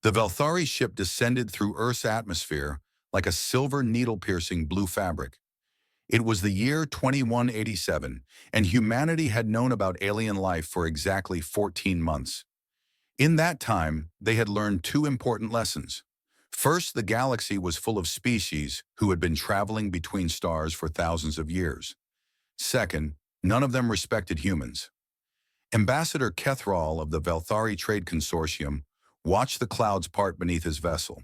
The Velthari ship descended through Earth's atmosphere like a silver needle-piercing blue fabric. It was the year 2187, and humanity had known about alien life for exactly 14 months. In that time, they had learned two important lessons. First, the galaxy was full of species who had been traveling between stars for thousands of years. Second, none of them respected humans. Ambassador Kethral of the Velthari Trade Consortium watched the clouds part beneath his vessel.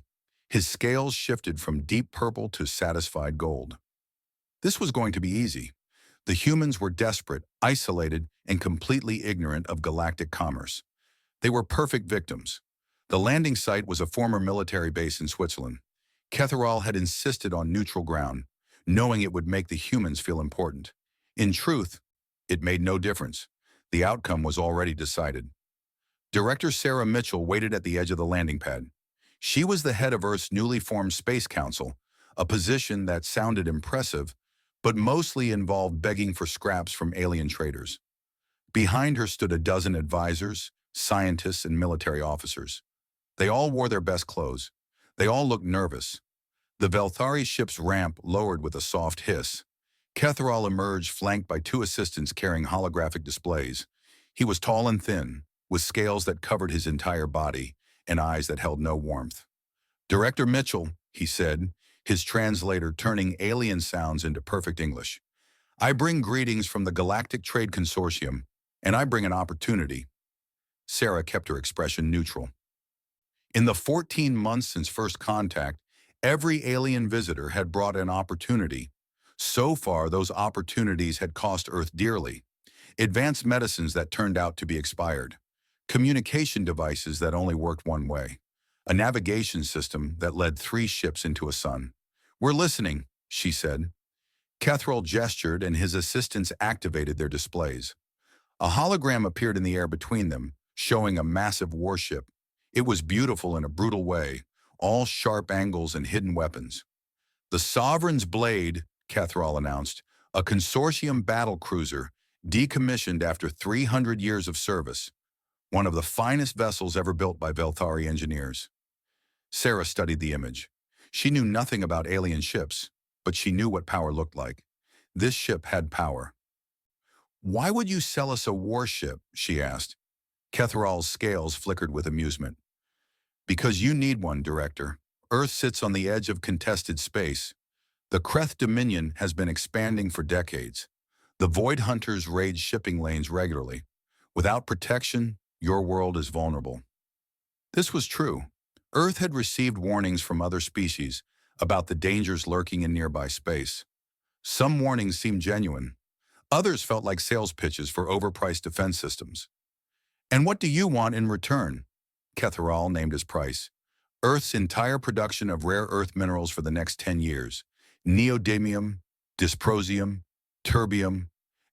His scales shifted from deep purple to satisfied gold. This was going to be easy. The humans were desperate, isolated, and completely ignorant of galactic commerce. They were perfect victims. The landing site was a former military base in Switzerland. Kethral had insisted on neutral ground, knowing it would make the humans feel important. In truth, it made no difference. The outcome was already decided. Director Sarah Mitchell waited at the edge of the landing pad. She was the head of Earth's newly formed Space Council, a position that sounded impressive, but mostly involved begging for scraps from alien traders. Behind her stood a dozen advisors, scientists, and military officers. They all wore their best clothes. They all looked nervous. The Velthari ship's ramp lowered with a soft hiss. Kethral emerged flanked by two assistants carrying holographic displays. He was tall and thin, with scales that covered his entire body and eyes that held no warmth. "Director Mitchell," he said, his translator turning alien sounds into perfect English. "I bring greetings from the Galactic Trade Consortium, and I bring an opportunity." Sarah kept her expression neutral. In the 14 months since first contact, every alien visitor had brought an opportunity. So far, those opportunities had cost Earth dearly. Advanced medicines that turned out to be expired. Communication devices that only worked one way. A navigation system that led 3 ships into a sun. "We're listening," she said. Kethral gestured and his assistants activated their displays. A hologram appeared in the air between them, showing a massive warship. It was beautiful in a brutal way, all sharp angles and hidden weapons. "The Sovereign's Blade," Kethral announced, "a consortium battle cruiser, decommissioned after 300 years of service. One of the finest vessels ever built by Velthari engineers." Sarah studied the image. She knew nothing about alien ships, but she knew what power looked like. This ship had power. "Why would you sell us a warship?" she asked. Kethral's scales flickered with amusement. "Because you need one, Director. Earth sits on the edge of contested space. The Kreth Dominion has been expanding for decades. The Void Hunters raid shipping lanes regularly. Without protection, your world is vulnerable." This was true. Earth had received warnings from other species about the dangers lurking in nearby space. Some warnings seemed genuine. Others felt like sales pitches for overpriced defense systems. "And what do you want in return?" Kethral named his price. "Earth's entire production of rare earth minerals for the next 10 years. Neodymium, dysprosium, terbium,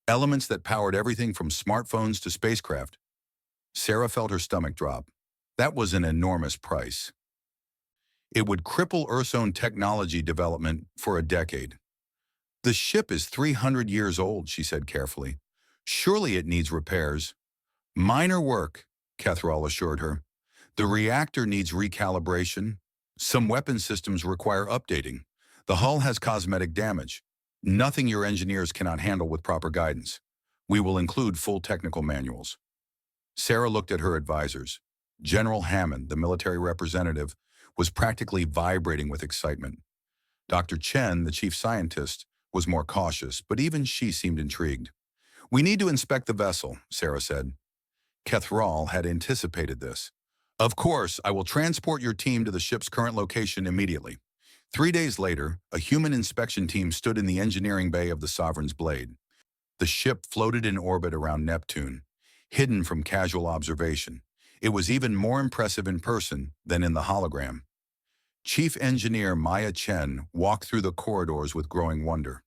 elements that powered everything from smartphones to spacecraft." Sarah felt her stomach drop. That was an enormous price. It would cripple Earth's own technology development for a decade. "The ship is 300 years old," she said carefully. "Surely it needs repairs." "Minor work," Kethral assured her. "The reactor needs recalibration. Some weapon systems require updating. The hull has cosmetic damage. Nothing your engineers cannot handle with proper guidance. We will include full technical manuals." Sarah looked at her advisors. General Hammond, the military representative, was practically vibrating with excitement. Dr. Chen, the chief scientist, was more cautious, but even she seemed intrigued. "We need to inspect the vessel," Sarah said. Kethral had anticipated this. "Of course, I will transport your team to the ship's current location immediately." 3 days later, a human inspection team stood in the engineering bay of the Sovereign's Blade. The ship floated in orbit around Neptune, hidden from casual observation. It was even more impressive in person than in the hologram. Chief Engineer Maya Chen walked through the corridors with growing wonder.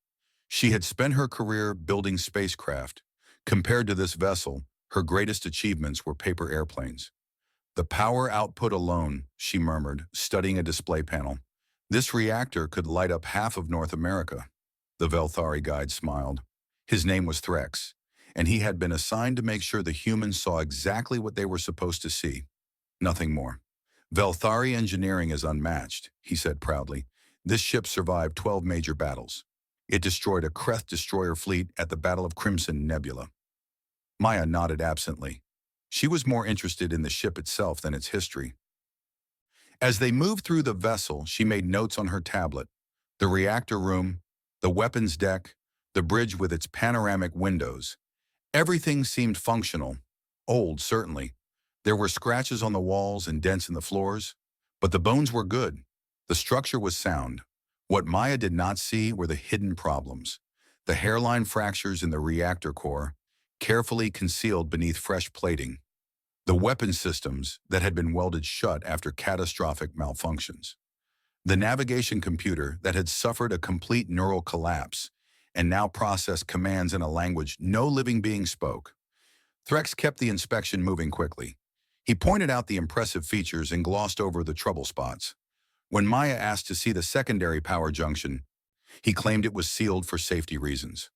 She had spent her career building spacecraft. Compared to this vessel, her greatest achievements were paper airplanes. "The power output alone," she murmured, studying a display panel. "This reactor could light up half of North America." The Velthari guide smiled. His name was Threx, and he had been assigned to make sure the humans saw exactly what they were supposed to see. Nothing more. Velthari engineering is unmatched, he said proudly. This ship survived 12 major battles. It destroyed a Kreth destroyer fleet at the Battle of Crimson Nebula. Maya nodded absently. She was more interested in the ship itself than its history. As they moved through the vessel, she made notes on her tablet. The reactor room, the weapons deck, the bridge with its panoramic windows. Everything seemed functional. Old, certainly. There were scratches on the walls and dents in the floors, but the bones were good. The structure was sound. What Maya did not see were the hidden problems. The hairline fractures in the reactor core, carefully concealed beneath fresh plating. The weapon systems that had been welded shut after catastrophic malfunctions. The navigation computer that had suffered a complete neural collapse and now processed commands in a language no living being spoke. Threx kept the inspection moving quickly. He pointed out the impressive features and glossed over the trouble spots. When Maya asked to see the secondary power junction, he claimed it was sealed for safety reasons.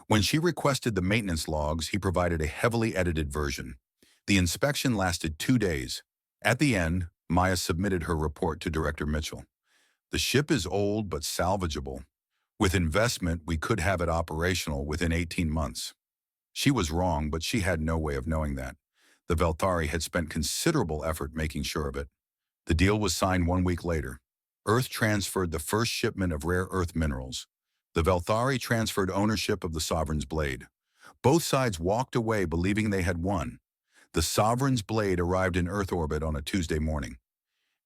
When she requested the maintenance logs, he provided a heavily edited version. The inspection lasted 2 days. At the end, Maya submitted her report to Director Mitchell. The ship is old but salvageable. With investment, we could have it operational within 18 months. She was wrong, but she had no way of knowing that. The Velthari had spent considerable effort making sure of it. The deal was signed 1 week later. Earth transferred the first shipment of rare earth minerals. The Velthari transferred ownership of the Sovereign's blade. Both sides walked away believing they had won. The Sovereign's blade arrived in Earth orbit on a Tuesday morning.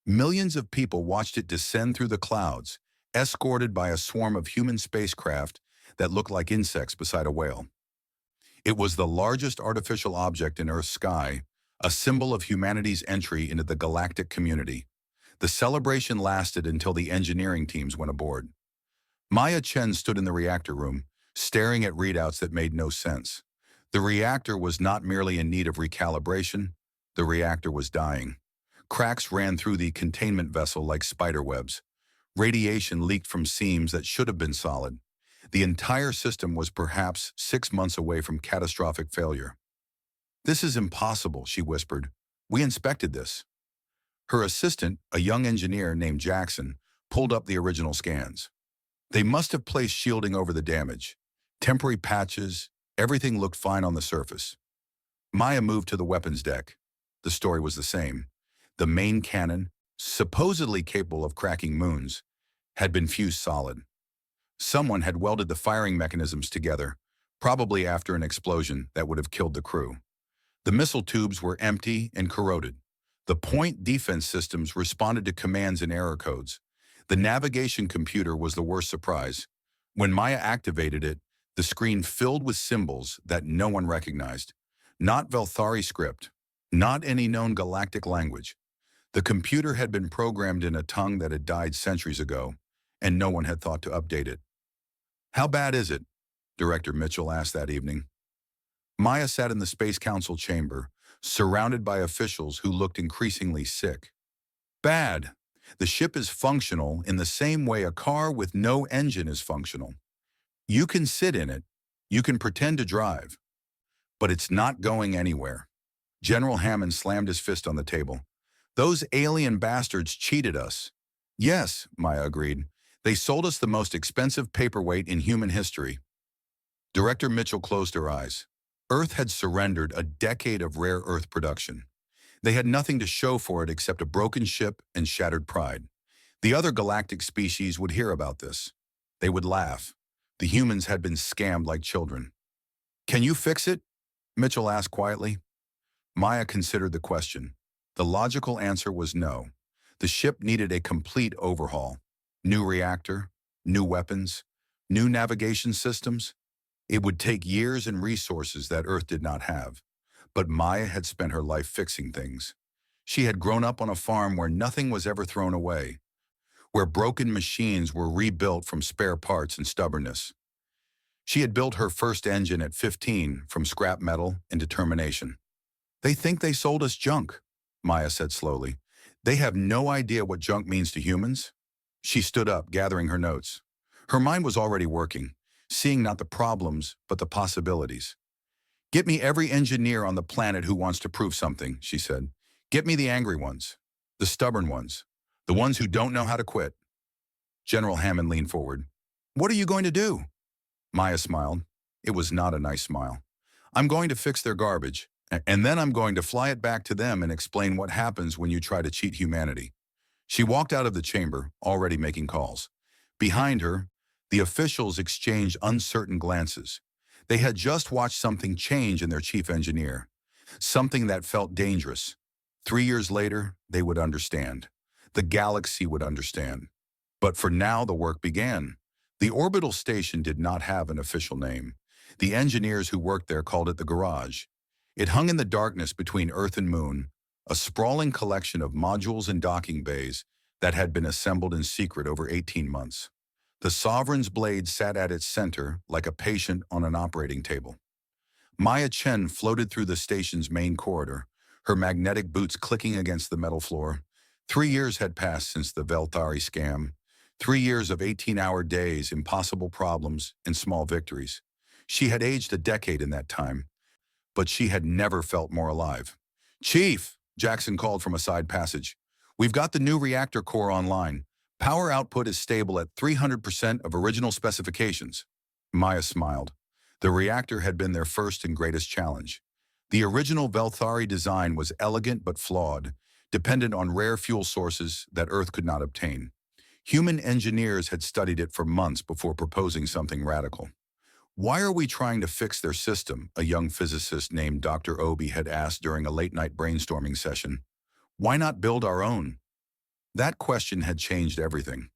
Millions of people watched it descend through the clouds, escorted by a swarm of human spacecraft that looked like insects beside a whale. It was the largest artificial object in Earth's sky, a symbol of humanity's entry into the galactic community. The celebration lasted until the engineering teams went aboard. Maya Chen stood in the reactor room, staring at readouts that made no sense. The reactor was not merely in need of recalibration, the reactor was dying. Cracks ran through the containment vessel like spiderwebs. Radiation leaked from seams that should have been solid. The entire system was perhaps 6 months away from catastrophic failure. "This is impossible," she whispered. "We inspected this." Her assistant, a young engineer named Jackson, pulled up the original scans. They must have placed shielding over the damage. Temporary patches, everything looked fine on the surface. Maya moved to the weapons deck. The story was the same. The main cannon, supposedly capable of cracking moons, had been fused solid. Someone had welded the firing mechanisms together, probably after an explosion that would have killed the crew. The missile tubes were empty and corroded. The point defense systems responded to commands and error codes. The navigation computer was the worst surprise. When Maya activated it, the screen filled with symbols that no one recognized. Not Velthari script, not any known galactic language. The computer had been programmed in a tongue that had died centuries ago, and no one had thought to update it. "How bad is it?" Director Mitchell asked that evening. Maya sat in the Space Council chamber, surrounded by officials who looked increasingly sick. "Bad. The ship is functional in the same way a car with no engine is functional. You can sit in it, you can pretend to drive, but it's not going anywhere." General Hammond slammed his fist on the table. "Those alien bastards cheated us." "Yes," Maya agreed. "They sold us the most expensive paperweight in human history." Director Mitchell closed her eyes. Earth had surrendered a decade of rare earth production. They had nothing to show for it except a broken ship and shattered pride. The other galactic species would hear about this. They would laugh. The humans had been scammed like children. "Can you fix it?" Mitchell asked quietly. Maya considered the question. The logical answer was no. The ship needed a complete overhaul. New reactor, new weapons, new navigation systems. It would take years and resources that Earth did not have. But Maya had spent her life fixing things. She had grown up on a farm where nothing was ever thrown away, where broken machines were rebuilt from spare parts and stubbornness. She had built her first engine at 15 from scrap metal and determination. "They think they sold us junk," Maya said slowly. "They have no idea what junk means to humans." She stood up, gathering her notes. Her mind was already working, seeing not the problems, but the possibilities. "Get me every engineer on the planet who wants to prove something," she said. "Get me the angry ones." The stubborn ones. The ones who don't know how to quit. General Hammond leaned forward. What are you going to do? Maya smiled. It was not a nice smile. I'm going to fix their garbage, and then I'm going to fly it back to them and explain what happens when you try to cheat humanity. She walked out of the chamber, already making calls. Behind her, the officials exchanged uncertain glances. They had just watched something change in their chief engineer, something that felt dangerous. 3 years later, they would understand. The galaxy would understand. But for now, the work began. The orbital station did not have an official name. The engineers who worked there called it the garage. It hung in the darkness between Earth and Moon, a sprawling collection of modules and docking bays that had been assembled in secret over 18 months. The Sovereign's blade sat at its center like a patient on an operating table. Maya Chen floated through the station's main corridor, her magnetic boots clicking against the metal floor. 3 years had passed since the Velthari scam. 3 years of 18-hour days, impossible problems, and small victories. She had aged a decade in that time, but she had never felt more alive. Chief, Jackson called from a side passage. We've got the new reactor core online. Power output is stable at 300% of original specifications. Maya smiled. The reactor had been their first and greatest challenge. The original Velthari design was elegant but flawed, dependent on rare fuel sources that Earth could not obtain. Human engineers had studied it for months before proposing something radical. Why are we trying to fix their system? A young physicist named Dr. Obi had asked during a late-night brainstorming session. Why not build our own? That question had changed everything.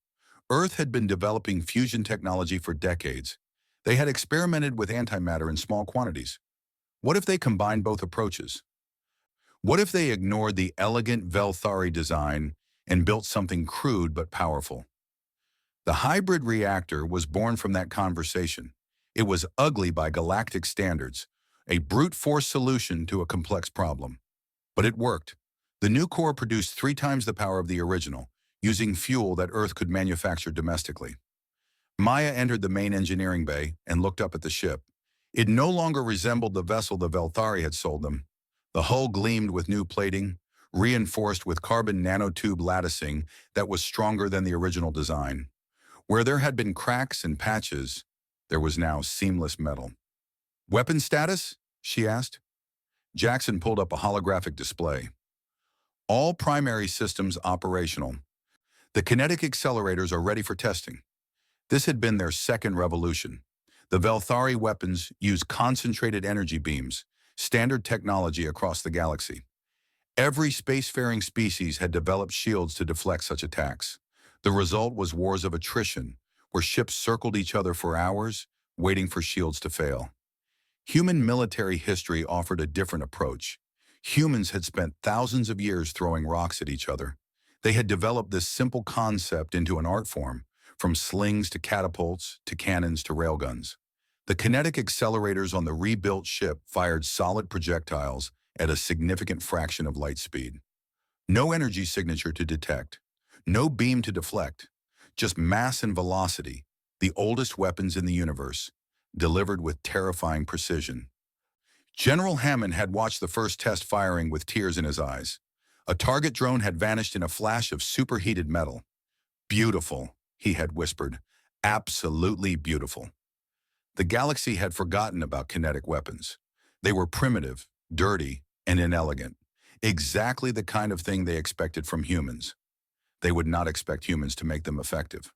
Earth had been developing fusion technology for decades. They had experimented with antimatter in small quantities. What if they combined both approaches? What if they ignored the elegant Velthari design and built something crude but powerful? The hybrid reactor was born from that conversation. It was ugly by galactic standards, a brute force solution to a complex problem. But it worked. The new core produced 3 times the power of the original, using fuel that Earth could manufacture domestically. Maya entered the main engineering bay and looked up at the ship. It no longer resembled the vessel the Velthari had sold them. The hull gleamed with new plating, reinforced with carbon nanotube latticing that was stronger than the original design. Where there had been cracks and patches, there was now seamless metal. Weapon status? She asked. Jackson pulled up a holographic display. All primary systems operational. The kinetic accelerators are ready for testing. This had been their second revolution. The Velthari weapons use concentrated energy beams, standard technology across the galaxy. Every spacefaring species had developed shields to deflect such attacks. The result was wars of attrition, where ships circled each other for hours, waiting for shields to fail. Human military history offered a different approach. Humans had spent thousands of years throwing rocks at each other. They had developed this simple concept into an art form, from slings to catapults to cannons to railguns. The kinetic accelerators on the rebuilt ship fired solid projectiles at a significant fraction of light speed. No energy signature to detect, no beam to deflect, just mass and velocity, the oldest weapons in the universe, delivered with terrifying precision. General Hammond had watched the first test firing with tears in his eyes. A target drone had vanished in a flash of superheated metal. Beautiful, he had whispered. Absolutely beautiful. The galaxy had forgotten about kinetic weapons. They were primitive, dirty, and inelegant. Exactly the kind of thing they expected from humans. They would not expect humans to make them effective.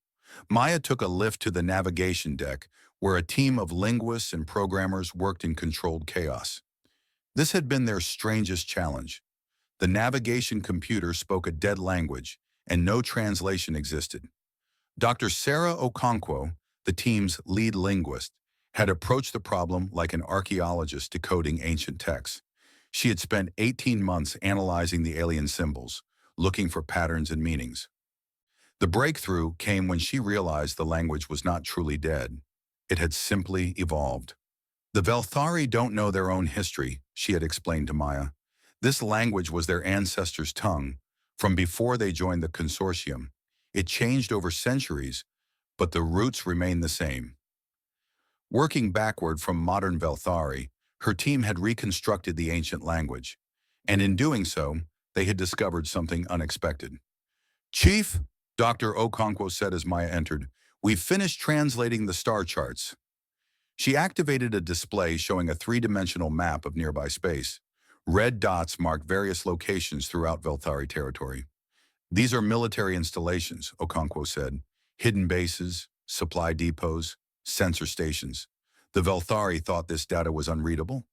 Maya took a lift to the navigation deck, where a team of linguists and programmers worked in controlled chaos. This had been their strangest challenge. The navigation computer spoke a dead language, and no translation existed. Dr. Sarah Okonkwo, the team's lead linguist, had approached the problem like an archaeologist decoding ancient texts. She had spent 18 months analyzing the alien symbols, looking for patterns and meanings. The breakthrough came when she realized the language was not truly dead. It had simply evolved. The Velthari don't know their own history, she had explained to Maya. This language was their ancestors' tongue, from before they joined the consortium. It changed over centuries, but the roots remained the same. Working backward from modern Velthari, her team had reconstructed the ancient language, and in doing so, They had discovered something unexpected. "Chief," Dr. Okonkwo said as Maya entered, "we've finished translating the star charts." She activated a display showing a three-dimensional map of nearby space. Red dots marked various locations throughout Velthari territory. "These are military installations," Okonkwo said. "Hidden bases, supply depots, sensor stations." The Velthari thought this data was unreadable.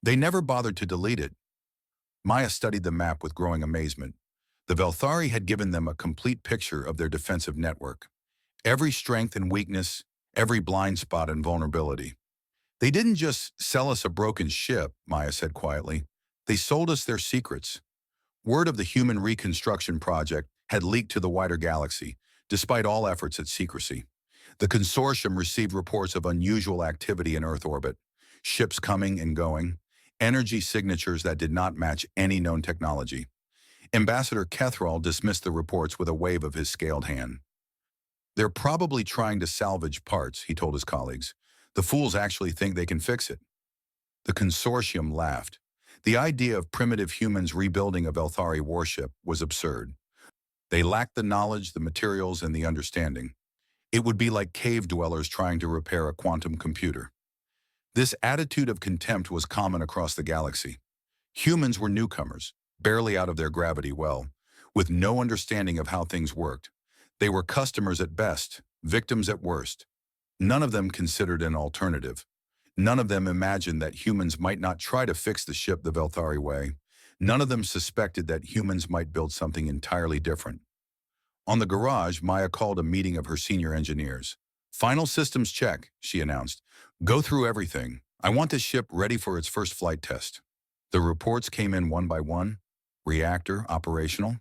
They never bothered to delete it. Maya studied the map with growing amazement. The Velthari had given them a complete picture of their defensive network. Every strength and weakness, every blind spot and vulnerability. "They didn't just sell us a broken ship," Maya said quietly. "They sold us their secrets." Word of the Human Reconstruction Project had leaked to the wider galaxy, despite all efforts at secrecy. The consortium received reports of unusual activity in Earth orbit, ships coming and going, energy signatures that did not match any known technology. Ambassador Kethral dismissed the reports with a wave of his scaled hand. "They're probably trying to salvage parts," he told his colleagues. "The fools actually think they can fix it." The consortium laughed. The idea of primitive humans rebuilding a Velthari warship was absurd. They lacked the knowledge, the materials, and the understanding. It would be like cave dwellers trying to repair a quantum computer. This attitude of contempt was common across the galaxy. Humans were newcomers, barely out of their gravity well, with no understanding of how things worked. They were customers at best, victims at worst. None of them considered an alternative. None of them imagined that humans might not try to fix the ship the Velthari way. None of them suspected that humans might build something entirely different. On the garage, Maya called a meeting of her senior engineers. "Final systems check," she announced. "Go through everything. I want this ship ready for its first flight test." The reports came in one by one. Reactor operational,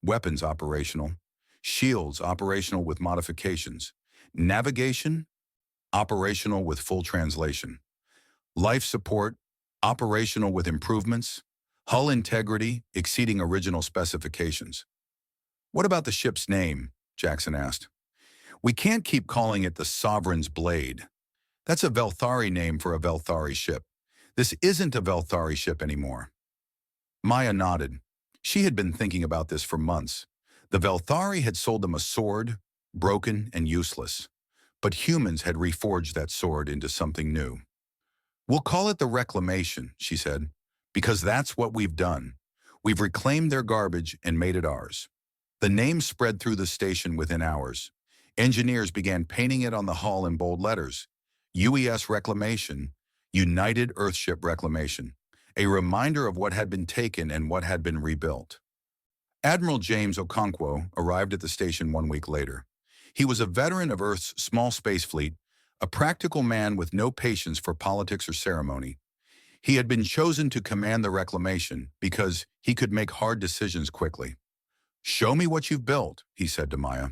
weapons operational, shields operational with modifications, navigation operational with full translation, life support operational with improvements, hull integrity exceeding original specifications. "What about the ship's name?" Jackson asked. "We can't keep calling it the Sovereign's Blade. That's a Velthari name for a Velthari ship. This isn't a Velthari ship anymore." Maya nodded. She had been thinking about this for months. The Velthari had sold them a sword, broken and useless. But humans had reforged that sword into something new. "We'll call it the Reclamation," she said, "because that's what we've done. We've reclaimed their garbage and made it ours." The name spread through the station within hours. Engineers began painting it on the hull in bold letters. UES Reclamation, United Earthship Reclamation, a reminder of what had been taken and what had been rebuilt. Admiral James Okonkwo arrived at the station 1 week later. He was a veteran of Earth's small space fleet, a practical man with no patience for politics or ceremony. He had been chosen to command the reclamation because he could make hard decisions quickly. "Show me what you've built," he said to Maya.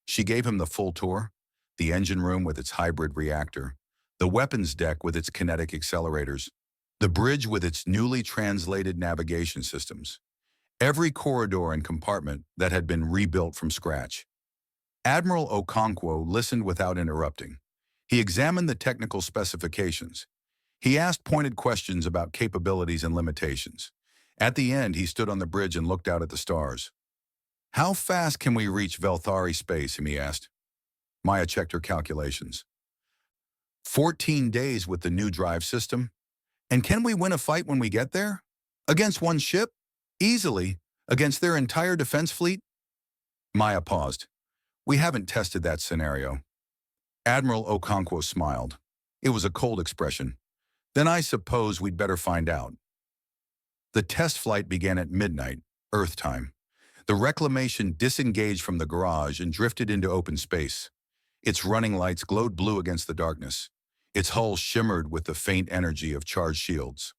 She gave him the full tour: the engine room with its hybrid reactor, the weapons deck with its kinetic accelerators, the bridge with its newly translated navigation systems, every corridor and compartment that had been rebuilt from scratch. Admiral Okonkwo listened without interrupting. He examined the technical specifications. He asked pointed questions about capabilities and limitations. At the end, he stood on the bridge and looked out at the stars. "How fast can we reach Velthari space?" he asked. Maya checked her calculations. 14 days with the new drive system. "And can we win a fight when we get there? Against one ship? Easily. Against their entire defense fleet?" Maya paused. "We haven't tested that scenario." Admiral Okonkwo smiled. It was a cold expression. "Then I suppose we'd better find out." The test flight began at midnight, Earth time. The reclamation disengaged from the garage and drifted into open space. Its running lights glowed blue against the darkness. Its hull shimmered with the faint energy of charged shields.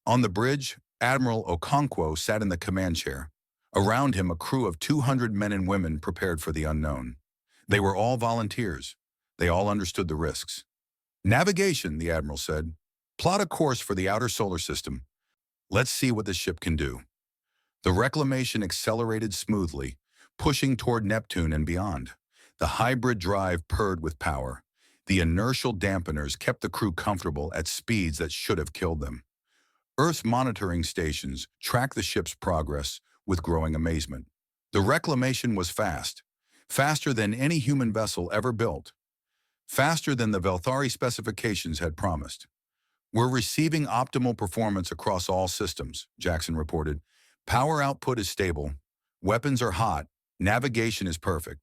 On the bridge, Admiral Okonkwo sat in the command chair. Around him, a crew of 200 men and women prepared for the unknown. They were all volunteers. They all understood the risks. "Navigation," the Admiral said. "Plot a course for the outer solar system. Let's see what the ship can do." The reclamation accelerated smoothly, pushing toward Neptune and beyond. The hybrid drive purred with power. The inertial dampeners kept the crew comfortable at speeds that should have killed them. Earth's monitoring stations tracked the ship's progress with growing amazement. The reclamation was fast, faster than any human vessel ever built, faster than the Velthari specifications had promised. "We're receiving optimal performance across all systems," Jackson reported. "Power output is stable, weapons are hot, navigation is perfect."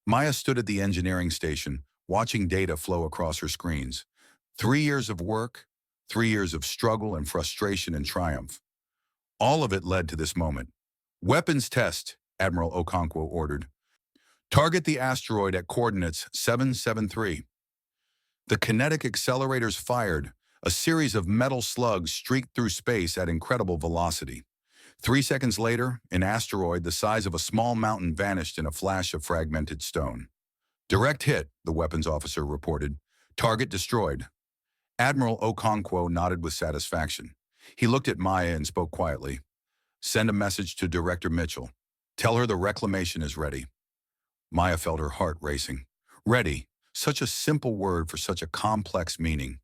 Maya stood at the engineering station, watching data flow across her screens. 3 years of work, 3 years of struggle and frustration and triumph. All of it led to this moment. "Weapons test," Admiral Okonkwo ordered. "Target the asteroid at coordinates 773. The kinetic accelerators fired. A series of metal slugs streaked through space at incredible velocity. 3 seconds later, an asteroid the size of a small mountain vanished in a flash of fragmented stone. "Direct hit," the weapons officer reported. "Target destroyed." Admiral Okonkwo nodded with satisfaction. He looked at Maya and spoke quietly. "Send a message to Director Mitchell. Tell her the reclamation is ready." Maya felt her heart racing. Ready, such a simple word for such a complex meaning.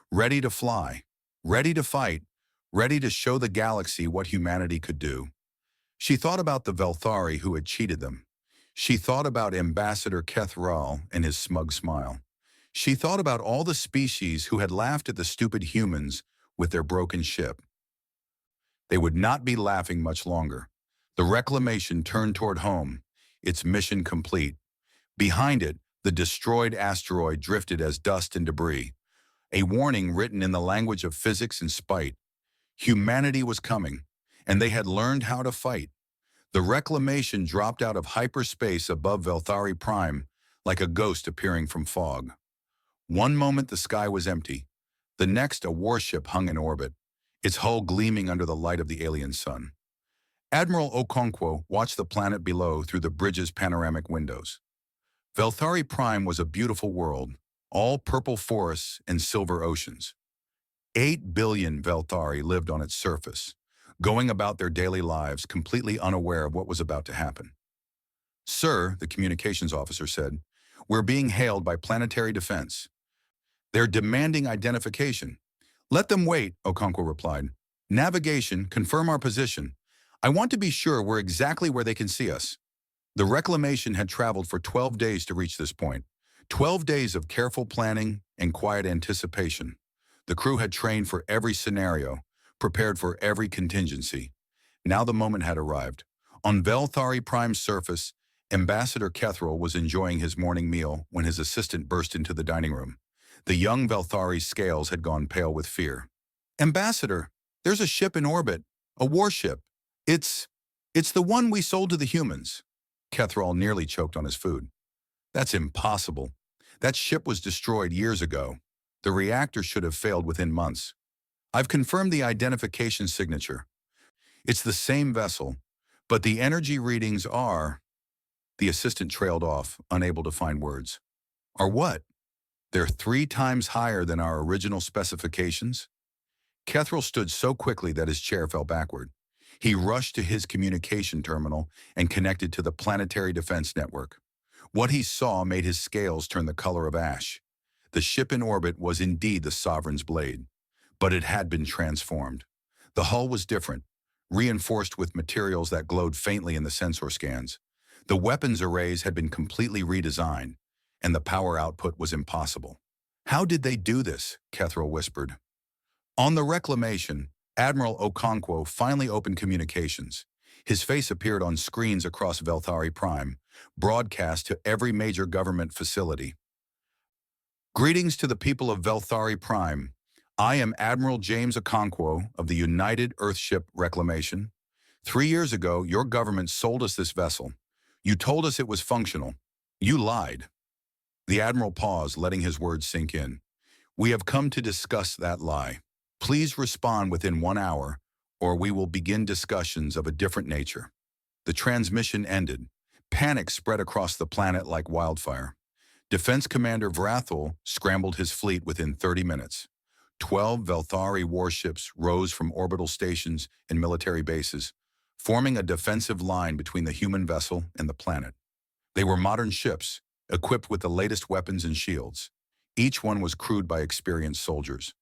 Ready to fly, ready to fight, ready to show the galaxy what humanity could do. She thought about the Velthari who had cheated them. She thought about Ambassador Kethral and his smug smile. She thought about all the species who had laughed at the stupid humans with their broken ship. They would not be laughing much longer. The reclamation turned toward home, its mission complete. Behind it, the destroyed asteroid drifted as dust and debris, a warning written in the language of physics and spite. Humanity was coming, and they had learned how to fight. The reclamation dropped out of hyperspace above Velthari Prime like a ghost appearing from fog. One moment the sky was empty. The next a warship hung in orbit, its hull gleaming under the light of the alien sun. Admiral Okonkwo watched the planet below through the bridge's panoramic windows. Velthari Prime was a beautiful world, all purple forests and silver oceans. 8 billion Velthari lived on its surface, going about their daily lives completely unaware of what was about to happen. "Sir," the communications officer said, "we're being hailed by planetary defense. They're demanding identification." "Let them wait," Okonkwo replied. "Navigation, confirm our position. I want to be sure we're exactly where they can see us." The reclamation had traveled for 12 days to reach this point. 12 days of careful planning and quiet anticipation. The crew had trained for every scenario, prepared for every contingency. Now the moment had arrived. On Velthari Prime's surface, Ambassador Kethral was enjoying his morning meal when his assistant burst into the dining room. The young Velthari's scales had gone pale with fear. "Ambassador, there's a ship in orbit, a warship. It's the one we sold to the humans." Kethral nearly choked on his food. "That's impossible. That ship was destroyed years ago. The reactor should have failed within months. I've confirmed the identification signature. It's the same vessel, but the energy readings are..." The assistant trailed off, unable to find words. "Are what?" "They're 3 times higher than our original specifications." Kethral stood so quickly that his chair fell backward. He rushed to his communication terminal and connected to the planetary defense network. What he saw made his scales turn the color of ash. The ship in orbit was indeed the Sovereign's blade, but it had been transformed. The hull was different, reinforced with materials that glowed faintly in the sensor scans. The weapons arrays had been completely redesigned, and the power output was impossible. "How did they do this?" Kethral whispered. On the reclamation, Admiral Okonkwo finally opened communications. His face appeared on screens across Velthari Prime, broadcast to every major government facility. "Greetings to the people of Velthari Prime. I am Admiral James Okonkwo of the United Earthship Reclamation. 3 years ago, your government sold us this vessel. You told us it was functional. You lied." The Admiral paused, letting his words sink in. "We have come to discuss that lie. Please respond within 1 hour, or we will begin discussions of a different nature." The transmission ended. Panic spread across the planet like wildfire. Defense Commander Vrathul scrambled his fleet within 30 minutes. 12 Velthari warships rose from orbital stations and military bases, forming a defensive line between the human vessel and the planet. They were modern ships, equipped with the latest weapons and shields. Each one was crewed by experienced soldiers.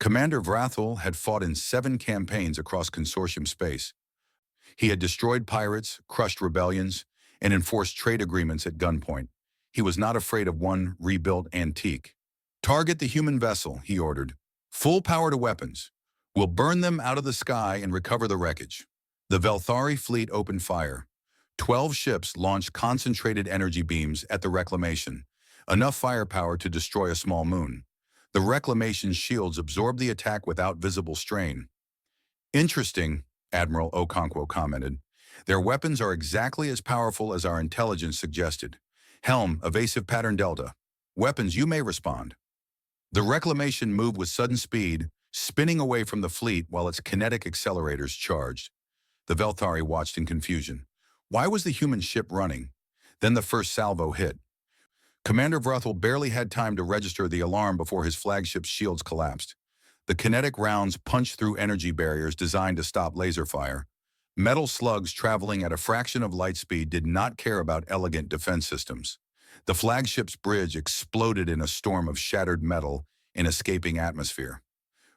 Commander Vrathul had fought in 7 campaigns across consortium space. He had destroyed pirates, crushed rebellions, and enforced trade agreements at gunpoint. He was not afraid of one rebuilt antique. "Target the human vessel," he ordered. "Full power to weapons. We'll burn them out of the sky and recover the wreckage." The Velthari fleet opened fire. 12 ships launched concentrated energy beams at the reclamation, enough firepower to destroy a small moon. The reclamation's shields absorbed the attack without visible strain. "Interesting," Admiral Okonkwo commented. "Their weapons are exactly as powerful as our intelligence suggested. Helm, evasive pattern delta. Weapons, you may respond." The reclamation moved with sudden speed, spinning away from the fleet while its kinetic accelerators charged. The Velthari watched in confusion. Why was the human ship running? Then the first salvo hit. Commander Vrathul barely had time to register the alarm before his flagship's shields collapsed. The kinetic rounds punched through energy barriers designed to stop laser fire. Metal slugs traveling at a fraction of light speed did not care about elegant defense systems. The flagship's bridge exploded in a storm of shattered metal in escaping atmosphere.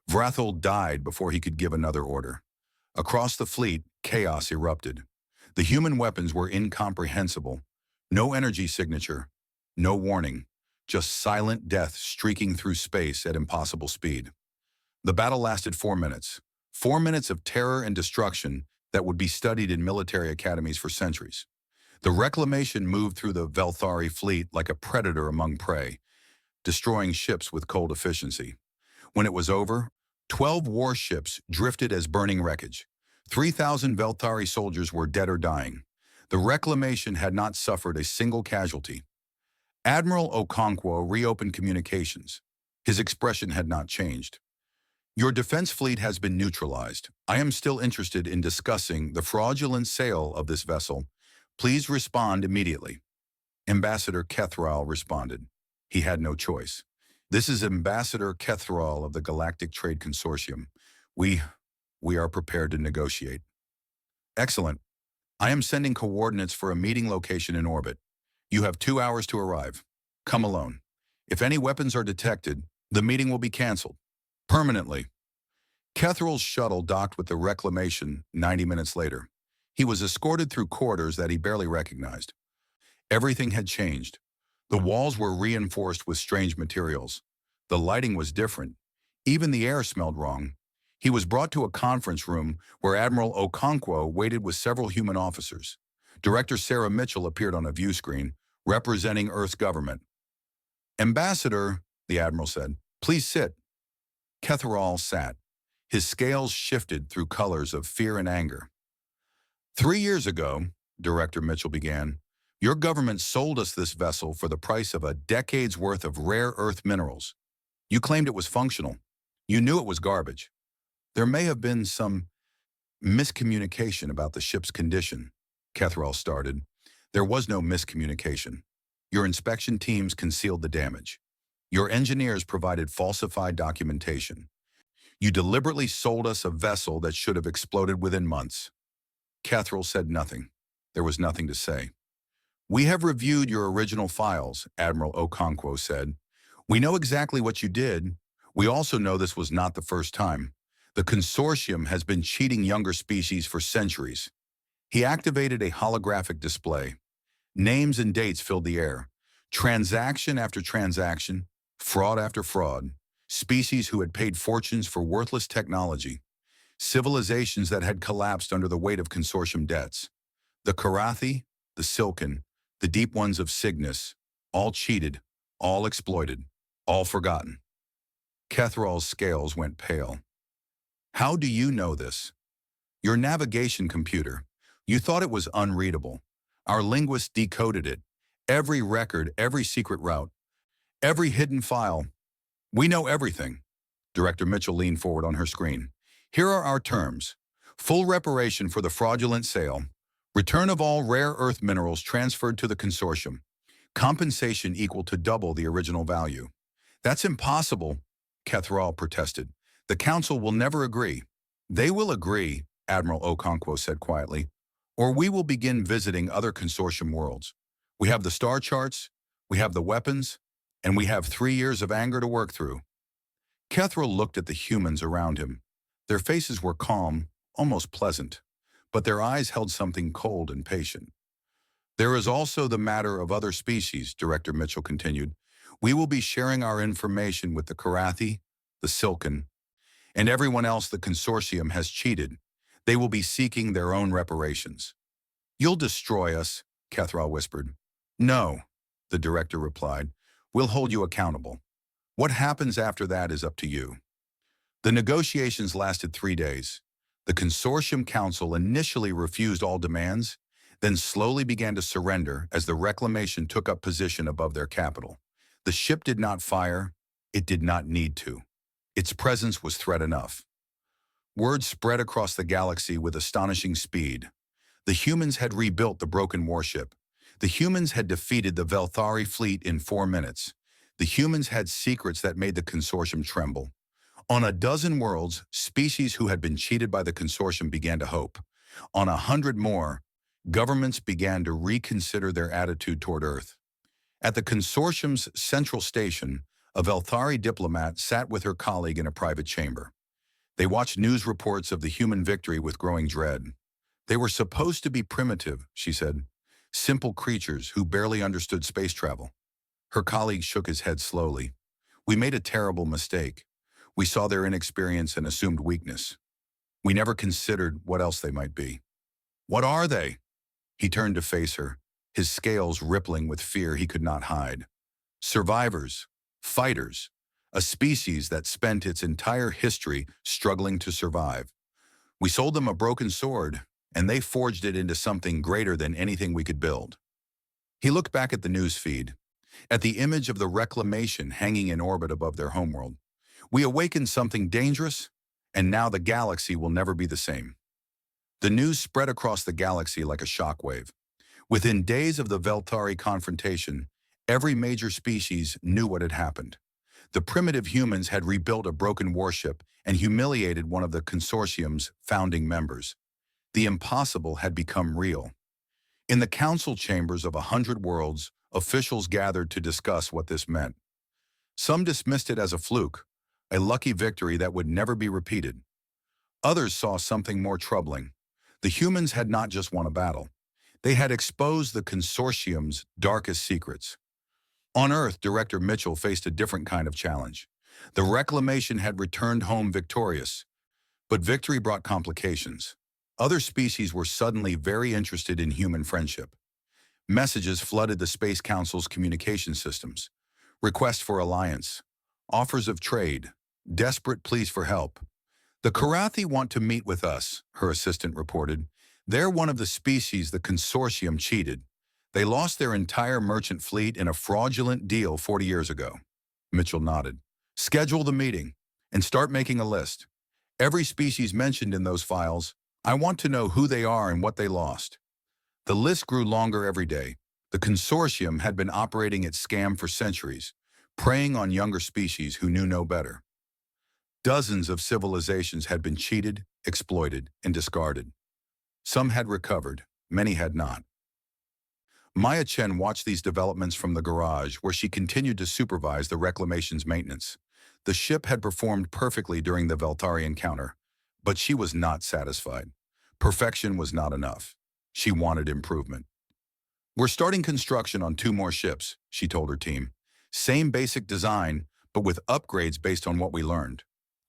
Vrathul died before he could give another order. Across the fleet, chaos erupted. The human weapons were incomprehensible. No energy signature, no warning, just silent death streaking through space at impossible speed. The battle lasted 4 minutes. 4 minutes of terror and destruction that would be studied in military academies for centuries. The reclamation moved through the Velthari fleet like a predator among prey, destroying ships with cold efficiency. When it was over, 12 warships drifted as burning wreckage. 3,000 Velthari soldiers were dead or dying. The reclamation had not suffered a single casualty. Admiral Okonkwo reopened communications. His expression had not changed. "Your defense fleet has been neutralized. I am still interested in discussing the fraudulent sale of this vessel. Please respond immediately." Ambassador Kethral responded. He had no choice. "This is Ambassador Kethral of the Galactic Trade Consortium. We are prepared to negotiate." "Excellent. I am sending coordinates for a meeting location in orbit. You have 2 hours to arrive. Come alone. If any weapons are detected, the meeting will be canceled. Permanently." Kethral's shuttle docked with the reclamation 90 minutes later. He was escorted through corridors that he barely recognized. Everything had changed. The walls were reinforced with strange materials. The lighting was different. Even the air smelled wrong. He was brought to a conference room where Admiral Okonkwo waited with several human officers. Director Sarah Mitchell appeared on a view screen, representing Earth's government. "Ambassador," the Admiral said, "please sit." Kethral sat. His scales shifted through colors of fear and anger. "3 years ago," Director Mitchell began, "your government sold us this vessel for the price of a decade's worth of rare earth minerals. You claimed it was functional. You knew it was garbage. There may have been some miscommunication about the ship's condition," Kethral started. "There was no miscommunication. Your inspection teams concealed the damage. Your engineers provided falsified documentation. You deliberately sold us a vessel that should have exploded within months." Kethral said nothing. There was nothing to say. "We have reviewed your original files," Admiral Okonkwo said. "We know exactly what you did. We also know this was not the first time. The consortium has been cheating younger species for centuries." He activated a holographic display. Names and dates filled the air. Transaction after transaction, fraud after fraud, species who had paid fortunes for worthless technology, civilizations that had collapsed under the weight of consortium debts. The Karathi, the Silken, the deep ones of Cygnus, all cheated, all exploited, all forgotten. Kethral's scales went pale. "How do you know this?" "Your navigation computer. You thought it was unreadable. Our linguists decoded it. Every record, every secret route, every hidden file. We know everything." Director Mitchell leaned forward on her screen. "Here are our terms. Full reparation for the fraudulent sale. Return of all rare earth minerals transferred to the consortium. Compensation equal to double the original value." "That's impossible," Kethral protested. "The Council will never agree." "They will agree," Admiral Okonkwo said quietly, "or we will begin visiting other consortium worlds. We have the star charts, we have the weapons, and we have 3 years of anger to work through." Kethra looked at the humans around him. Their faces were calm, almost pleasant, but their eyes held something cold and patient. There is also the matter of other species, Director Mitchell continued. We will be sharing our information with the Karathi, the Silken, and everyone else the consortium has cheated. They will be seeking their own reparations. You'll destroy us, Kethra whispered. No, the director replied. We'll hold you accountable. What happens after that is up to you. The negotiations lasted 3 days. The consortium council initially refused all demands, then slowly began to surrender as the reclamation took up position above their capital. The ship did not fire. It did not need to. Its presence was threat enough. Word spread across the galaxy with astonishing speed. The humans had rebuilt the broken warship. The humans had defeated the Velthari fleet in 4 minutes. The humans had secrets that made the consortium tremble. On a dozen worlds, species who had been cheated by the consortium began to hope. On 100 more, governments began to reconsider their attitude toward Earth. At the consortium's central station, a Velthari diplomat sat with her colleague in a private chamber. They watched news reports of the human victory with growing dread. They were supposed to be primitive, she said, simple creatures who barely understood space travel. Her colleague shook his head slowly. We made a terrible mistake. We saw their inexperience and assumed weakness. We never considered what else they might be. What are they? He turned to face her, his scales rippling with fear he could not hide. Survivors, fighters, a species that spent its entire history struggling to survive. We sold them a broken sword, and they forged it into something greater than anything we could build. He looked back at the news feed, at the image of the reclamation hanging in orbit above their homeworld. We awakened something dangerous, and now the galaxy will never be the same. The news spread across the galaxy like a shockwave. Within days of the Velthari confrontation, every major species knew what had happened. The primitive humans had rebuilt a broken warship and humiliated one of the consortium's founding members. The impossible had become real. In the council chambers of 100 worlds, officials gathered to discuss what this meant. Some dismissed it as a fluke, a lucky victory that would never be repeated. Others saw something more troubling. The humans had not just won a battle. They had exposed the consortium's darkest secrets. On Earth, Director Mitchell faced a different kind of challenge. The reclamation had returned home victorious, but victory brought complications. Other species were suddenly very interested in human friendship. Messages flooded the Space Council's communication systems. Requests for alliance, offers of trade, desperate pleas for help. The Karathi want to meet with us, her assistant reported. They're one of the species the consortium cheated. They lost their entire merchant fleet in a fraudulent deal 40 years ago. Mitchell nodded. Schedule the meeting and start making a list. Every species mentioned in those files, I want to know who they are and what they lost. The list grew longer every day. The consortium had been operating its scam for centuries, preying on younger species who knew no better. Dozens of civilizations had been cheated, exploited, and discarded. Some had recovered, many had not. Maya Chen watched these developments from the garage where she continued to supervise the reclamation's maintenance. The ship had performed perfectly during the Velthari encounter, but she was not satisfied. Perfection was not enough. She wanted improvement. We're starting construction on 2 more ships, she told her team. Same basic design, but with upgrades based on what we learned.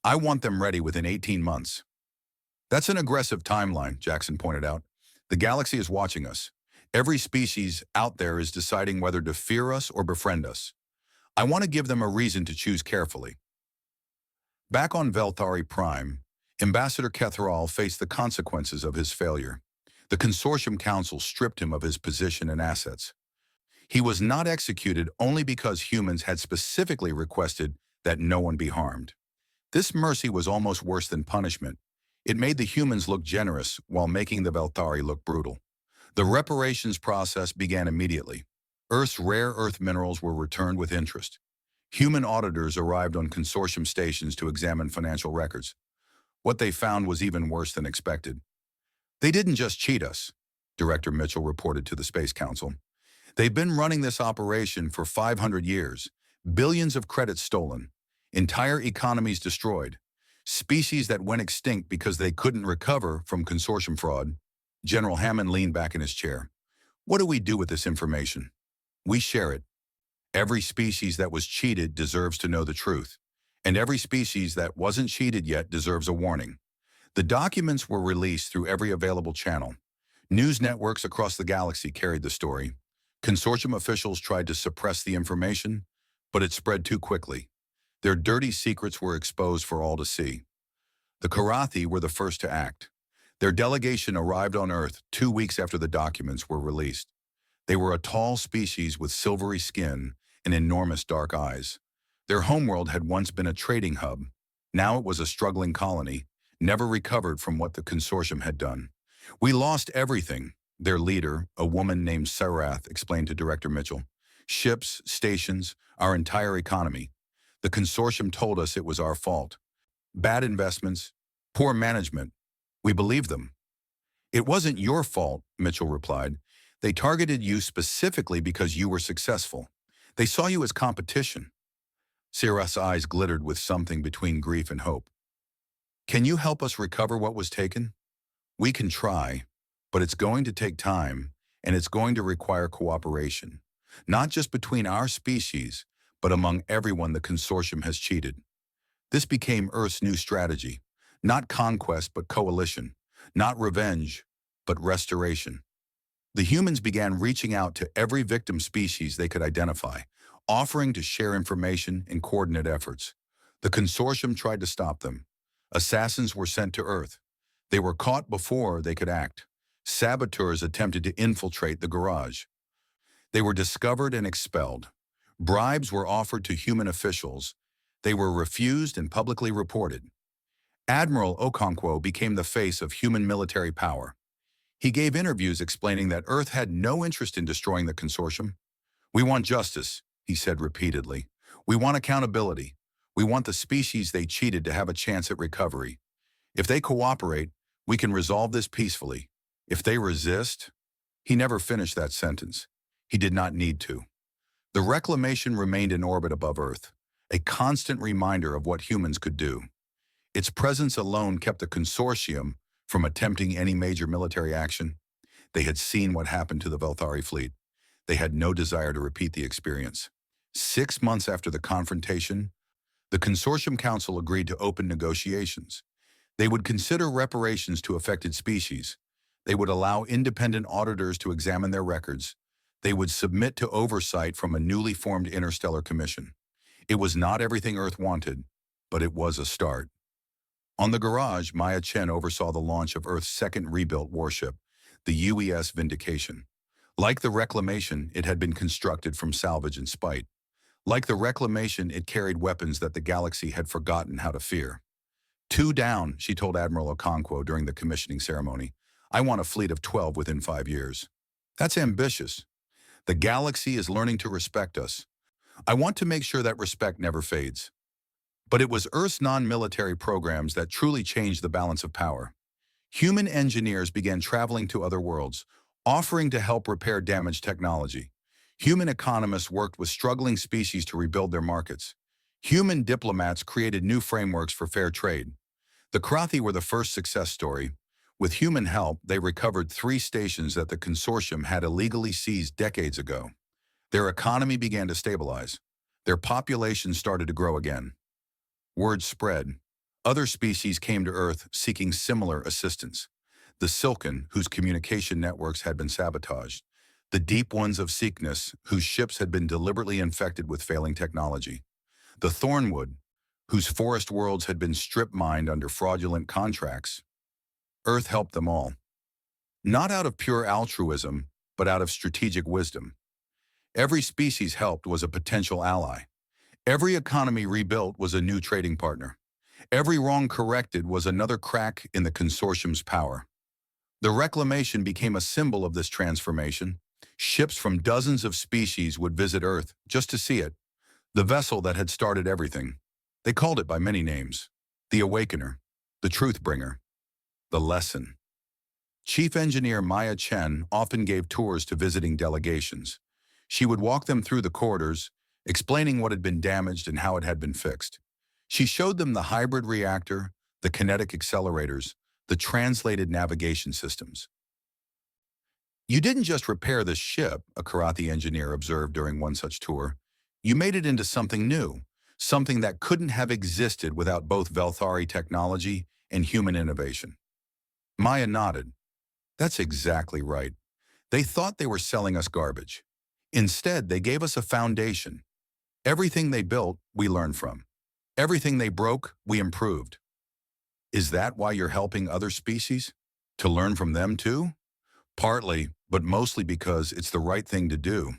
I want them ready within 18 months. That's an aggressive timeline, Jackson pointed out. The galaxy is watching us. Every species out there is deciding whether to fear us or befriend us. I want to give them a reason to choose carefully. Back on Velthari Prime, Ambassador Kethral faced the consequences of his failure. The Consortium Council stripped him of his position and assets. He was not executed only because humans had specifically requested that no one be harmed. This mercy was almost worse than punishment. It made the humans look generous while making the Velthari look brutal. The reparations process began immediately. Earth's rare earth minerals were returned with interest. Human auditors arrived on consortium stations to examine financial records. What they found was even worse than expected. They didn't just cheat us, Director Mitchell reported to the Space Council. They've been running this operation for 500 years, billions of credits stolen. Entire economies destroyed. Species that went extinct because they couldn't recover from consortium fraud. General Hammond leaned back in his chair. What do we do with this information? We share it. Every species that was cheated deserves to know the truth. And every species that wasn't cheated yet deserves a warning. The documents were released through every available channel. News networks across the galaxy carried the story. Consortium officials tried to suppress the information, but it spread too quickly. Their dirty secrets were exposed for all to see. The Karathi were the first to act. Their delegation arrived on Earth 2 weeks after the documents were released. They were a tall species with silvery skin and enormous dark eyes. Their homeworld had once been a trading hub. Now it was a struggling colony, never recovered from what the consortium had done. We lost everything, their leader, a woman named Sarath, explained to Director Mitchell. Ships, stations, our entire economy. The consortium told us it was our fault. Bad investments, poor management. We believed them. It wasn't your fault, Mitchell replied. They targeted you specifically because you were successful. They saw you as competition. Sarath's eyes glittered with something between grief and hope. Can you help us recover what was taken? We can try, but it's going to take time, and it's going to require cooperation, not just between our species, but among everyone the consortium has cheated. This became Earth's new strategy, not conquest but coalition, not revenge but restoration. The humans began reaching out to every victim species they could identify, offering to share information and coordinate efforts. The consortium tried to stop them. Assassins were sent to Earth. They were caught before they could act. Saboteurs attempted to infiltrate the garage. They were discovered and expelled. Bribes were offered to human officials. They were refused and publicly reported. Admiral Okonkwo became the face of human military power. He gave interviews explaining that Earth had no interest in destroying the consortium. We want justice, he said repeatedly. We want accountability. We want the species they cheated to have a chance at recovery. If they cooperate, we can resolve this peacefully. If they resist, he never finished that sentence. He did not need to. The reclamation remained in orbit above Earth, a constant reminder of what humans could do. Its presence alone kept the consortium from attempting any major military action. They had seen what happened to the Velthari fleet. They had no desire to repeat the experience. 6 months after the confrontation, the Consortium Council agreed to open negotiations. They would consider reparations to affected species. They would allow independent auditors to examine their records. They would submit to oversight from a newly formed interstellar commission. It was not everything Earth wanted, but it was a start. On the garage, Maya Chen oversaw the launch of Earth's second rebuilt warship, the UES Vindication. Like the Reclamation, it had been constructed from salvage and spite. Like the Reclamation, it carried weapons that the galaxy had forgotten how to fear. 2 down, she told Admiral Okonkwo during the commissioning ceremony. I want a fleet of 12 within 5 years. That's ambitious. The galaxy is learning to respect us. I want to make sure that respect never fades. But it was Earth's non-military programs that truly changed the balance of power. Human engineers began traveling to other worlds, offering to help repair damaged technology. Human economists worked with struggling species to rebuild their markets. Human diplomats created new frameworks for fair trade. The Karathi were the first success story. With human help, they recovered 3 stations that the consortium had illegally seized decades ago. Their economy began to stabilize. Their population started to grow again. Word spread. Other species came to Earth seeking similar assistance. The Silken, whose communication networks had been sabotaged. The Deep Ones of Seekness, whose ships had been deliberately infected with failing technology. The Thornwood, whose forest worlds had been strip-mined under fraudulent contracts. Earth helped them all. Not out of pure altruism, but out of strategic wisdom. Every species helped was a potential ally. Every economy rebuilt was a new trading partner. Every wrong corrected was another crack in the consortium's power. The Reclamation became a symbol of this transformation. Ships from dozens of species would visit Earth just to see it. The vessel that had started everything. They called it by many names. The Awakener, the Truthbringer, the Lesson. Chief Engineer Maya Chen often gave tours to visiting delegations. She would walk them through the corridors, explaining what had been damaged and how it had been fixed. She showed them the hybrid reactor, the kinetic accelerators, the translated navigation systems. You didn't just repair the ship, a Karathi engineer observed during one such tour. You made it into something new, something that couldn't have existed without both Velthari technology and human innovation. Maya nodded. That's exactly right. They thought they were selling us garbage. Instead, they gave us a foundation. Everything they built, we learned from. Everything they broke, we improved. Is that why you're helping other species? To learn from them too? Partly, but mostly because it's the right thing to do.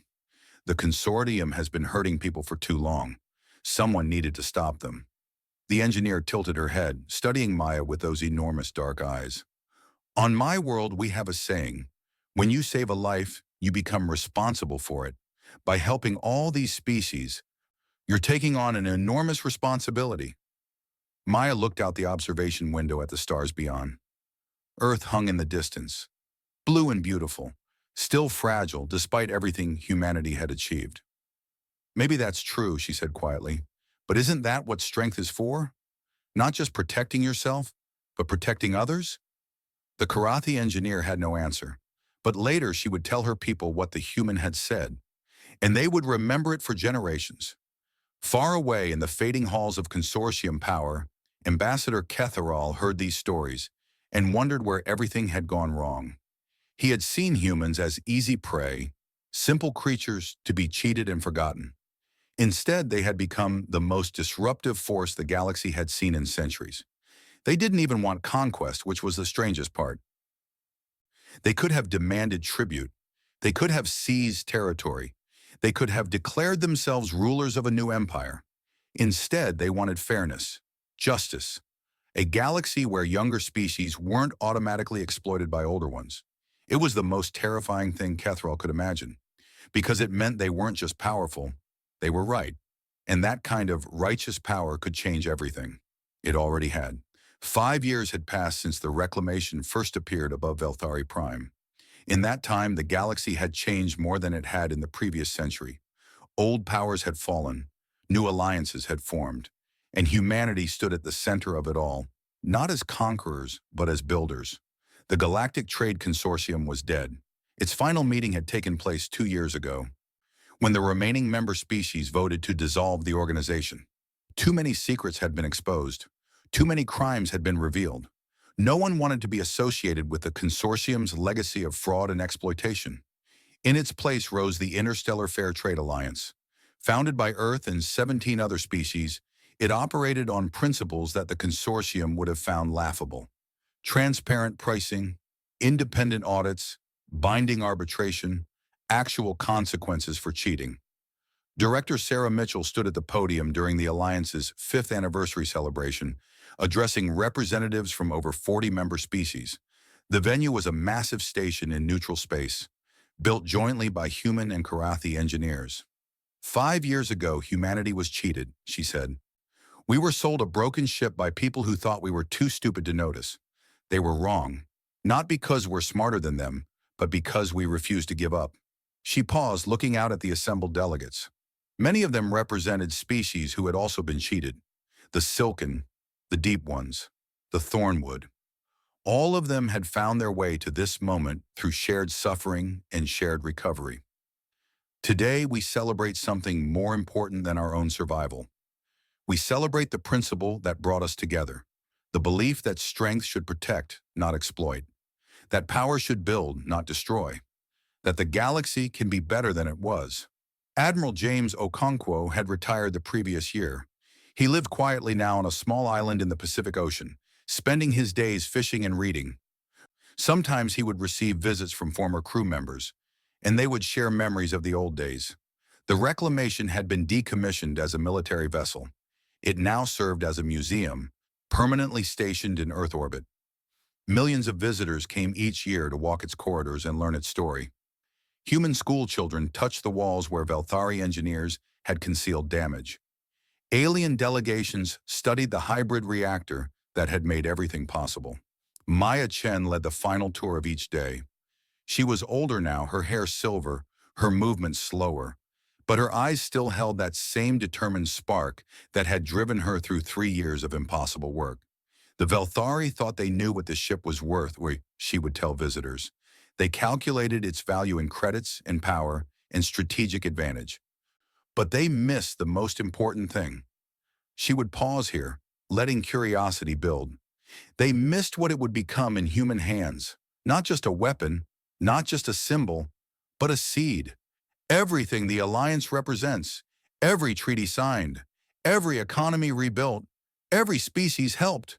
The consortium has been hurting people for too long. Someone needed to stop them. The engineer tilted her head, studying Maya with those enormous dark eyes. On my world, we have a saying, when you save a life, you become responsible for it. By helping all these species, you're taking on an enormous responsibility. Maya looked out the observation window at the stars beyond. Earth hung in the distance, blue and beautiful, still fragile despite everything humanity had achieved. Maybe that's true, she said quietly, but isn't that what strength is for? Not just protecting yourself, but protecting others? The Karathi engineer had no answer, but later she would tell her people what the human had said, and they would remember it for generations. Far away in the fading halls of consortium power, Ambassador Ketharal heard these stories and wondered where everything had gone wrong. He had seen humans as easy prey, simple creatures to be cheated and forgotten. Instead, they had become the most disruptive force the galaxy had seen in centuries. They didn't even want conquest, which was the strangest part. They could have demanded tribute. They could have seized territory. They could have declared themselves rulers of a new empire. Instead, they wanted fairness, justice, a galaxy where younger species weren't automatically exploited by older ones. It was the most terrifying thing Kethral could imagine, because it meant they weren't just powerful, they were right. And that kind of righteous power could change everything. It already had. 5 years had passed since the reclamation first appeared above Velthari Prime. In that time, the galaxy had changed more than it had in the previous century. Old powers had fallen, new alliances had formed, and humanity stood at the center of it all, not as conquerors, but as builders. The Galactic Trade Consortium was dead. Its final meeting had taken place 2 years ago, when the remaining member species voted to dissolve the organization. Too many secrets had been exposed. Too many crimes had been revealed. No one wanted to be associated with the consortium's legacy of fraud and exploitation. In its place rose the Interstellar Fair Trade Alliance. Founded by Earth and 17 other species, it operated on principles that the consortium would have found laughable. Transparent pricing, independent audits, binding arbitration, actual consequences for cheating. Director Sarah Mitchell stood at the podium during the Alliance's 5th anniversary celebration, addressing representatives from over 40 member species. The venue was a massive station in neutral space, built jointly by human and Karathi engineers. 5 years ago, humanity was cheated, she said. We were sold a broken ship by people who thought we were too stupid to notice. They were wrong, not because we're smarter than them, but because we refused to give up. She paused, looking out at the assembled delegates. Many of them represented species who had also been cheated. The silken, the deep ones, the thornwood. All of them had found their way to this moment through shared suffering and shared recovery. Today, we celebrate something more important than our own survival. We celebrate the principle that brought us together, the belief that strength should protect, not exploit, that power should build, not destroy, that the galaxy can be better than it was. Admiral James Okonkwo had retired the previous year. He lived quietly now on a small island in the Pacific Ocean, spending his days fishing and reading. Sometimes he would receive visits from former crew members, and they would share memories of the old days. The Reclamation had been decommissioned as a military vessel. It now served as a museum, permanently stationed in Earth orbit. Millions of visitors came each year to walk its corridors and learn its story. Human school children touched the walls where Velthari engineers had concealed damage. Alien delegations studied the hybrid reactor that had made everything possible. Maya Chen led the final tour of each day. She was older now, her hair silver, her movements slower, But her eyes still held that same determined spark that had driven her through 3 years of impossible work. The Velthari thought they knew what the ship was worth, she would tell visitors. They calculated its value in credits and power and strategic advantage. But they missed the most important thing. She would pause here, letting curiosity build. They missed what it would become in human hands. Not just a weapon, not just a symbol, but a seed. Everything the Alliance represents, every treaty signed, every economy rebuilt, every species helped.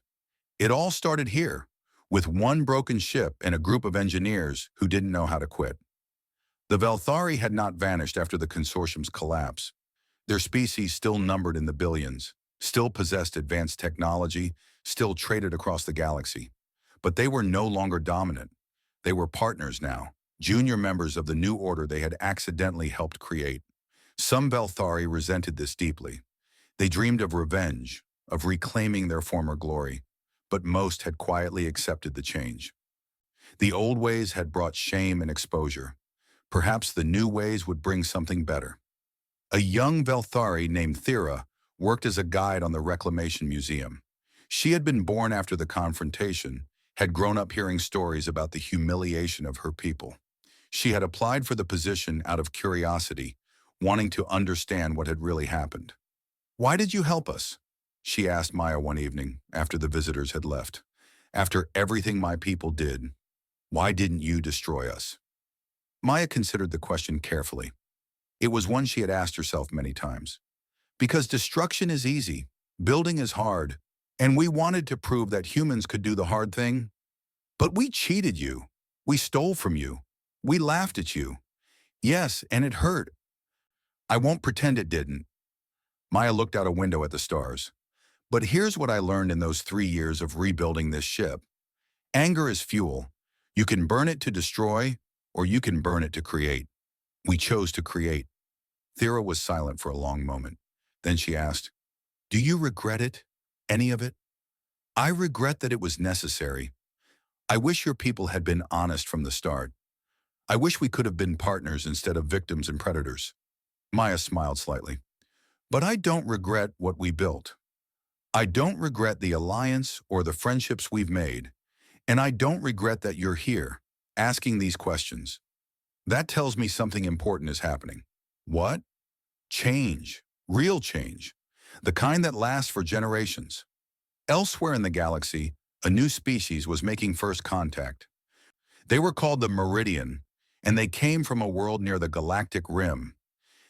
It all started here, with one broken ship and a group of engineers who didn't know how to quit. The Velthari had not vanished after the consortium's collapse. Their species still numbered in the billions, still possessed advanced technology, still traded across the galaxy. But they were no longer dominant. They were partners now, junior members of the new order they had accidentally helped create. Some Velthari resented this deeply. They dreamed of revenge, of reclaiming their former glory, but most had quietly accepted the change. The old ways had brought shame and exposure. Perhaps the new ways would bring something better. A young Velthari named Thera worked as a guide on the Reclamation Museum. She had been born after the confrontation, had grown up hearing stories about the humiliation of her people. She had applied for the position out of curiosity, wanting to understand what had really happened. "Why did you help us?" she asked Maya one evening after the visitors had left. "After everything my people did, why didn't you destroy us?" Maya considered the question carefully. It was one she had asked herself many times. Because destruction is easy, building is hard, and we wanted to prove that humans could do the hard thing. But we cheated you. We stole from you. We laughed at you. Yes, and it hurt. I won't pretend it didn't. Maya looked out a window at the stars. But here's what I learned in those 3 years of rebuilding this ship. Anger is fuel. You can burn it to destroy, or you can burn it to create. We chose to create. Thera was silent for a long moment. Then she asked, "Do you regret it? Any of it?" "I regret that it was necessary. I wish your people had been honest from the start. I wish we could have been partners instead of victims and predators." Maya smiled slightly. "But I don't regret what we built. I don't regret the alliance or the friendships we've made. And I don't regret that you're here, asking these questions. That tells me something important is happening." "What?" "Change. Real change. The kind that lasts for generations." Elsewhere in the galaxy, a new species was making first contact. They were called the Meridian, and they came from a world near the Galactic rim.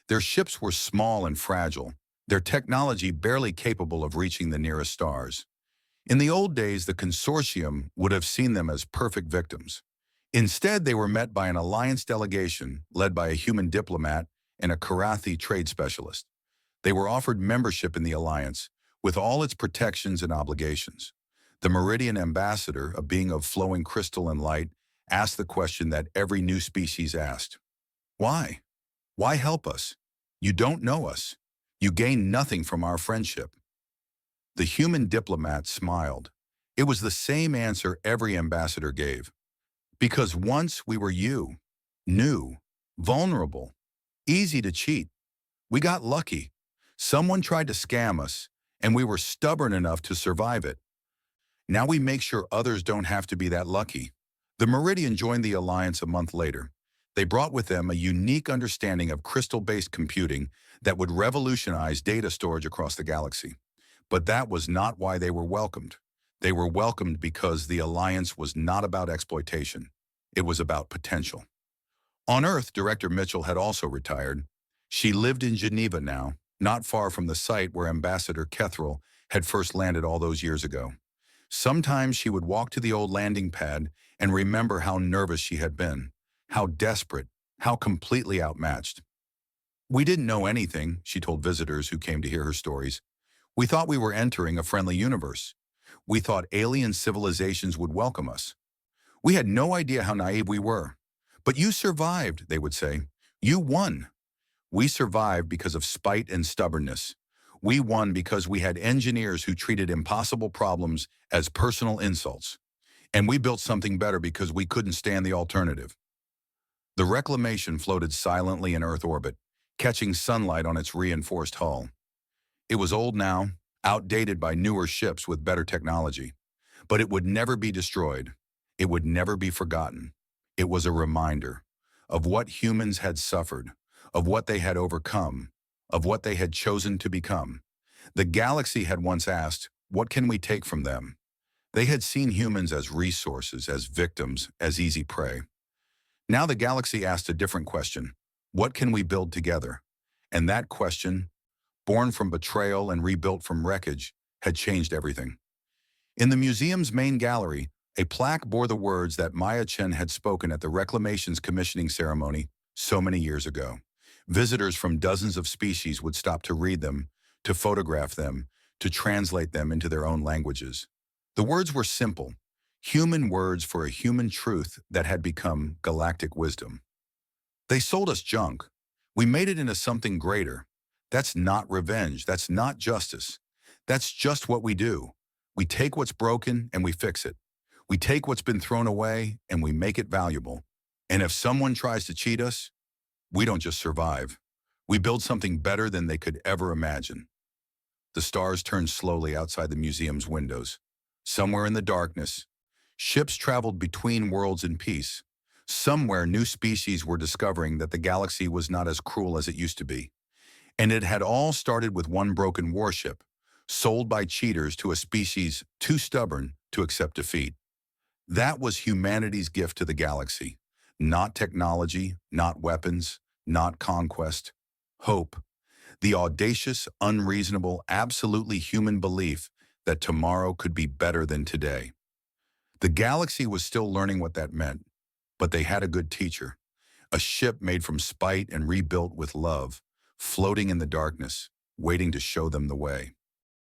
Their ships were small and fragile, their technology barely capable of reaching the nearest stars. In the old days, the consortium would have seen them as perfect victims. Instead, they were met by an alliance delegation led by a human diplomat and a Karathi trade specialist. They were offered membership in the alliance, with all its protections and obligations. The Meridian ambassador, a being of flowing crystal and light, asked the question that every new species asked. "Why? Why help us? You don't know us. You gain nothing from our friendship." The human diplomat smiled. It was the same answer every ambassador gave. "Because once we were you, new, vulnerable, easy to cheat. We got lucky. Someone tried to scam us, and we were stubborn enough to survive it. Now we make sure others don't have to be that lucky." The Meridian joined the alliance a month later. They brought with them a unique understanding of crystal-based computing that would revolutionize data storage across the galaxy. But that was not why they were welcomed. They were welcomed because the alliance was not about exploitation. It was about potential. On Earth, Director Mitchell had also retired. She lived in Geneva now, not far from the site where Ambassador Kethril had first landed all those years ago. Sometimes she would walk to the old landing pad and remember how nervous she had been, how desperate, how completely outmatched. "We didn't know anything," she told visitors who came to hear her stories. "We thought we were entering a friendly universe. We thought alien civilizations would welcome us. We had no idea how naive we were. But you survived," they would say. "You won. We survived because of spite and stubbornness. We won because we had engineers who treated impossible problems as personal insults. And we built something better because we couldn't stand the alternative." The Reclamation floated silently in Earth orbit, catching sunlight on its reinforced hull. It was old now, outdated by newer ships with better technology. But it would never be destroyed. It would never be forgotten. It was a reminder of what humans had suffered, of what they had overcome, of what they had chosen to become. The galaxy had once asked, what can we take from them? They had seen humans as resources, as victims, as easy prey. Now the galaxy asked a different question. What can we build together? And that question, born from betrayal and rebuilt from wreckage, had changed everything. In the museum's main gallery, a plaque bore the words that Maya Chen had spoken at the Reclamation's commissioning ceremony so many years ago. Visitors from dozens of species would stop to read them, to photograph them, to translate them into their own languages. The words were simple, human words for a human truth that had become galactic wisdom. They sold us junk. We made it into something greater. That's not revenge. That's not justice. That's just what we do. We take what's broken and we fix it. We take what's been thrown away and we make it valuable. And if someone tries to cheat us, we don't just survive. We build something better than they could ever imagine. The stars turned slowly outside the museum's windows. Somewhere in the darkness, ships traveled between worlds in peace. Somewhere new species were discovering that the galaxy was not as cruel as it used to be. And it had all started with one broken warship, sold by cheaters to a species too stubborn to accept defeat. That was humanity's gift to the galaxy. Not technology, not weapons, not conquest. Hope. The audacious, unreasonable, absolutely human belief that tomorrow could be better than today. The galaxy was still learning what that meant, but they had a good teacher. A ship made from spite and rebuilt with love, floating in the darkness, waiting to show them the way.